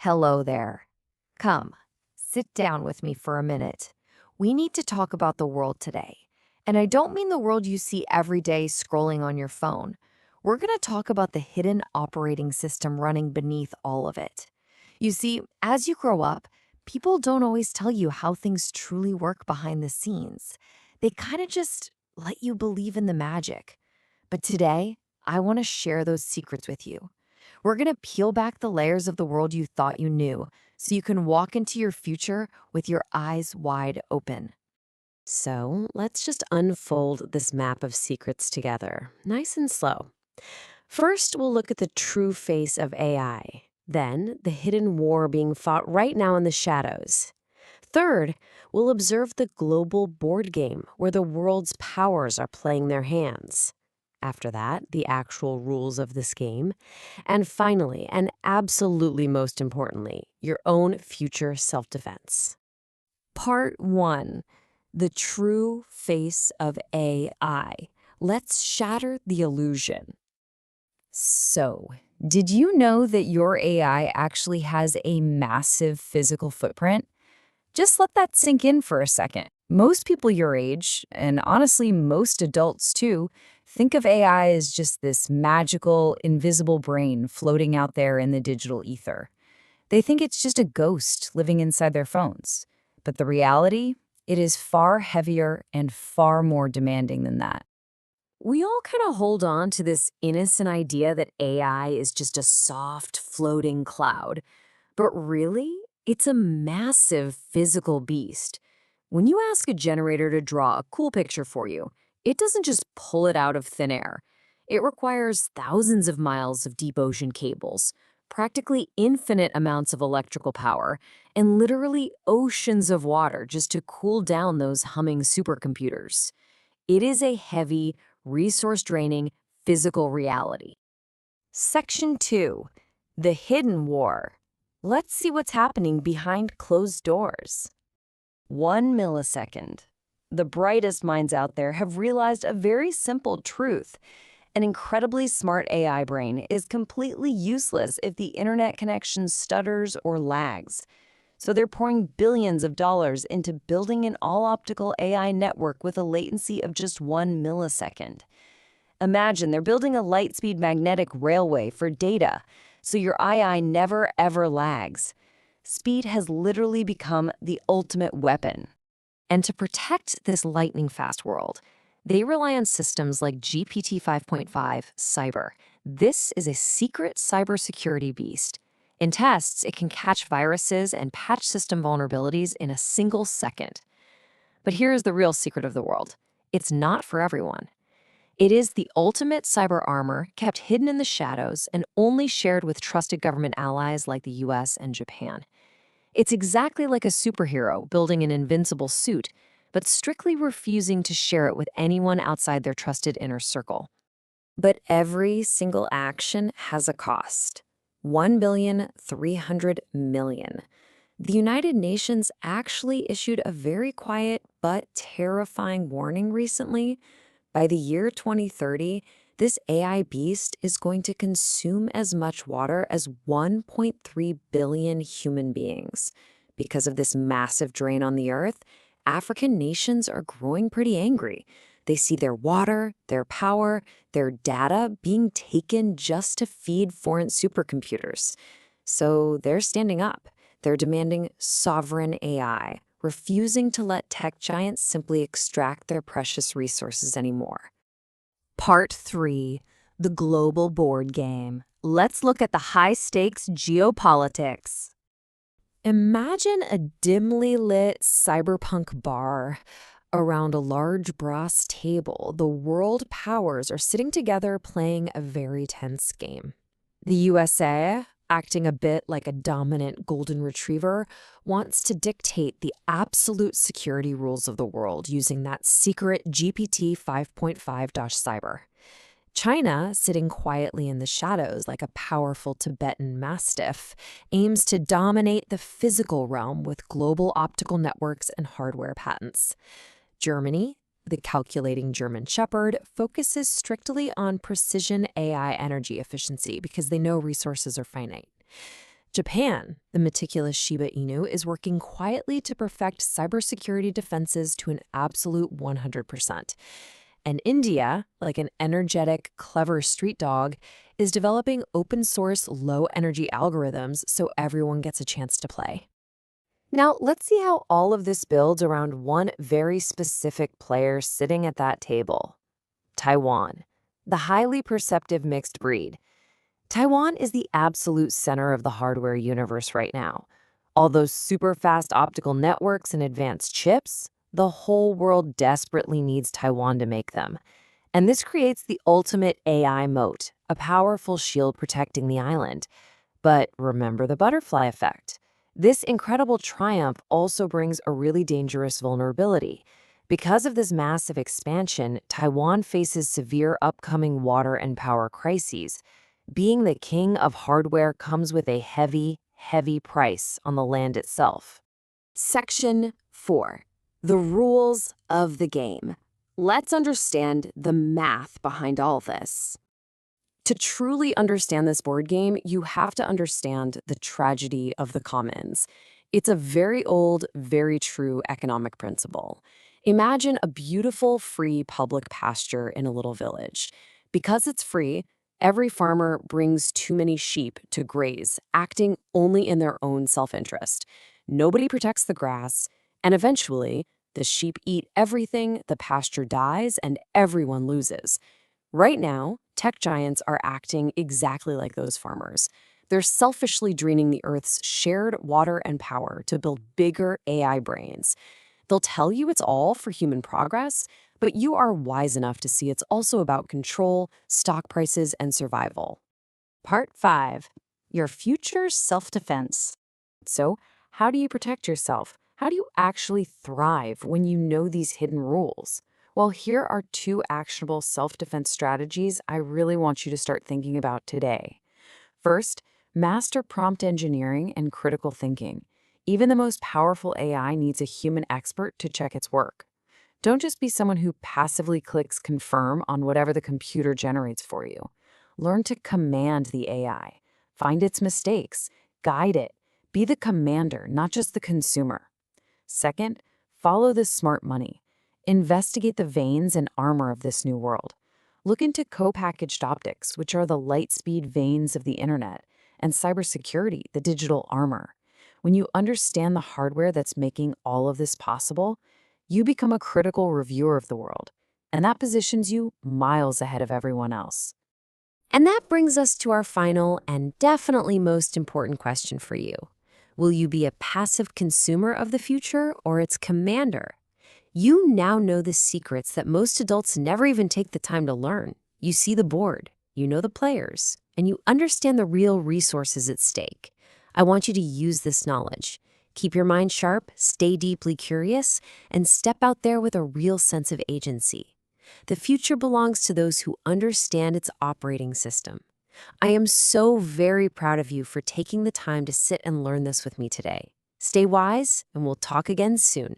Hello there. Come, sit down with me for a minute. We need to talk about the world today. And I don't mean the world you see every day scrolling on your phone. We're going to talk about the hidden operating system running beneath all of it. You see, as you grow up, people don't always tell you how things truly work behind the scenes. They kind of just let you believe in the magic. But today, I want to share those secrets with you. We're going to peel back the layers of the world you thought you knew so you can walk into your future with your eyes wide open. So let's just unfold this map of secrets together, nice and slow. First, we'll look at the true face of AI. Then, the hidden war being fought right now in the shadows. Third, we'll observe the global board game where the world's powers are playing their hands. After that, the actual rules of this game. And finally, and absolutely most importantly, your own future self-defense. Part 1. The true face of AI. Let's shatter the illusion. So, did you know that your AI actually has a massive physical footprint? Just let that sink in for a second. Most people your age, and honestly most adults too, think of AI as just this magical, invisible brain floating out there in the digital ether. They think it's just a ghost living inside their phones. But the reality, it is far heavier and far more demanding than that. We all kind of hold on to this innocent idea that AI is just a soft, floating cloud. But really, it's a massive physical beast. When you ask a generator to draw a cool picture for you, it doesn't just pull it out of thin air. It requires thousands of miles of deep ocean cables, practically infinite amounts of electrical power, and literally oceans of water just to cool down those humming supercomputers. It is a heavy, resource-draining, physical reality. Section 2. The Hidden War. Let's see what's happening behind closed doors. 1 millisecond. The brightest minds out there have realized a very simple truth. An incredibly smart AI brain is completely useless if the internet connection stutters or lags. So they're pouring billions of dollars into building an all-optical AI network with a latency of just 1 millisecond. Imagine they're building a light-speed magnetic railway for data, so your AI never ever lags. Speed has literally become the ultimate weapon. And to protect this lightning-fast world, they rely on systems like GPT 5.5 Cyber. This is a secret cybersecurity beast. In tests, it can catch viruses and patch system vulnerabilities in a single second. But here's the real secret of the world. It's not for everyone. It is the ultimate cyber armor kept hidden in the shadows and only shared with trusted government allies like the US and Japan. It's exactly like a superhero building an invincible suit, but strictly refusing to share it with anyone outside their trusted inner circle. But every single action has a cost. 1,300,000,000. The United Nations actually issued a very quiet but terrifying warning recently. By the year 2030, this AI beast is going to consume as much water as 1.3 billion human beings. Because of this massive drain on the Earth, African nations are growing pretty angry. They see their water, their power, their data being taken just to feed foreign supercomputers. So they're standing up. They're demanding sovereign AI, refusing to let tech giants simply extract their precious resources anymore. Part 3. The Global Board Game. Let's look at the high-stakes geopolitics. Imagine a dimly lit cyberpunk bar. Around a large brass table, the world powers are sitting together playing a very tense game. The USA, acting a bit like a dominant golden retriever, wants to dictate the absolute security rules of the world using that secret GPT 5.5-cyber. China, sitting quietly in the shadows like a powerful Tibetan mastiff, aims to dominate the physical realm with global optical networks and hardware patents. Germany, the calculating German shepherd, focuses strictly on precision AI energy efficiency because they know resources are finite. Japan, the meticulous Shiba Inu, is working quietly to perfect cybersecurity defenses to an absolute 100%. And India, like an energetic, clever street dog, is developing open-source, low-energy algorithms so everyone gets a chance to play. Now, let's see how all of this builds around one very specific player sitting at that table. Taiwan, the highly perceptive mixed breed. Taiwan is the absolute center of the hardware universe right now. All those super fast optical networks and advanced chips, the whole world desperately needs Taiwan to make them. And this creates the ultimate AI moat, a powerful shield protecting the island. But remember the butterfly effect. This incredible triumph also brings a really dangerous vulnerability. Because of this massive expansion, Taiwan faces severe upcoming water and power crises. Being the king of hardware comes with a heavy, heavy price on the land itself. Section 4. The rules of the game. Let's understand the math behind all this. To truly understand this board game, you have to understand the tragedy of the commons. It's a very old, very true economic principle. Imagine a beautiful, free public pasture in a little village. Because it's free, every farmer brings too many sheep to graze, acting only in their own self-interest. Nobody protects the grass, and eventually, the sheep eat everything, the pasture dies, and everyone loses. Right now, tech giants are acting exactly like those farmers. They're selfishly draining the Earth's shared water and power to build bigger AI brains. They'll tell you it's all for human progress, but you are wise enough to see it's also about control, stock prices, and survival. Part 5. Your future self-defense. So, how do you protect yourself? How do you actually thrive when you know these hidden rules? Well, here are 2 actionable self-defense strategies I really want you to start thinking about today. First, master prompt engineering and critical thinking. Even the most powerful AI needs a human expert to check its work. Don't just be someone who passively clicks confirm on whatever the computer generates for you. Learn to command the AI. Find its mistakes. Guide it. Be the commander, not just the consumer. Second, follow the smart money. Investigate the veins and armor of this new world. Look into co-packaged optics, which are the light-speed veins of the internet, and cybersecurity, the digital armor. When you understand the hardware that's making all of this possible, you become a critical reviewer of the world, and that positions you miles ahead of everyone else. And that brings us to our final and definitely most important question for you. Will you be a passive consumer of the future or its commander? You now know the secrets that most adults never even take the time to learn. You see the board, you know the players, and you understand the real resources at stake. I want you to use this knowledge. Keep your mind sharp, stay deeply curious, and step out there with a real sense of agency. The future belongs to those who understand its operating system. I am so very proud of you for taking the time to sit and learn this with me today. Stay wise, and we'll talk again soon.